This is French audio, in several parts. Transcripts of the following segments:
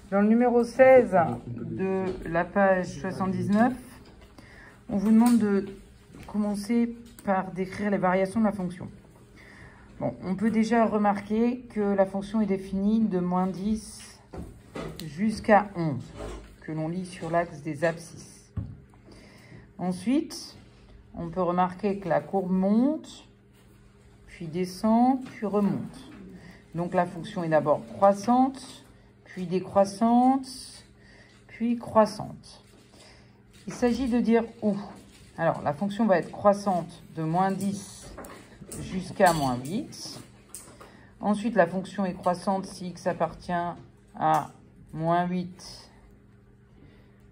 Dans le numéro 16 de la page 79, on vous demande de commencer par décrire les variations de la fonction. Bon, on peut déjà remarquer que la fonction est définie de moins 10 jusqu'à 11, que l'on lit sur l'axe des abscisses. Ensuite, on peut remarquer que la courbe monte, puis descend, puis remonte. Donc la fonction est d'abord croissante, puis décroissante, puis croissante. Il s'agit de dire où. Alors, la fonction va être croissante de moins 10 jusqu'à moins 8. Ensuite, la fonction est croissante si x appartient à moins 8,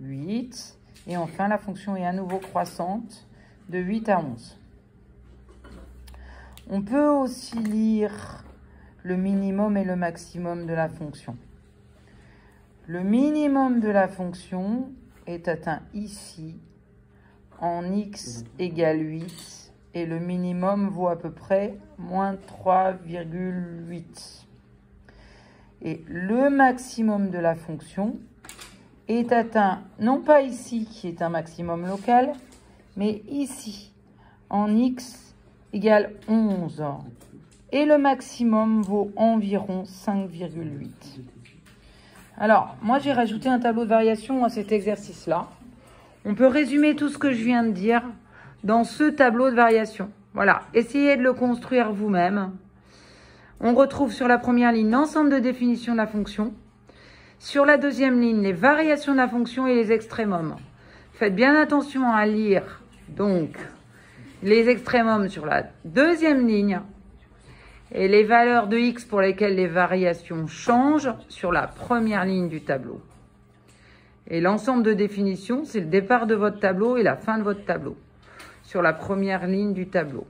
8. Et enfin, la fonction est à nouveau croissante de 8 à 11. On peut aussi lire le minimum et le maximum de la fonction. Le minimum de la fonction est atteint ici en x égale 8 et le minimum vaut à peu près moins 3,8. Et le maximum de la fonction est atteint non pas ici qui est un maximum local, mais ici en x égale 11. Et le maximum vaut environ 5,8. Alors, moi, j'ai rajouté un tableau de variation à cet exercice-là. On peut résumer tout ce que je viens de dire dans ce tableau de variation. Voilà, essayez de le construire vous-même. On retrouve sur la première ligne l'ensemble de définitions de la fonction. Sur la deuxième ligne, les variations de la fonction et les extrémums. Faites bien attention à lire, donc, les extrémums sur la deuxième ligne et les valeurs de x pour lesquelles les variations changent sur la première ligne du tableau. Et l'ensemble de définitions, c'est le départ de votre tableau et la fin de votre tableau sur la première ligne du tableau.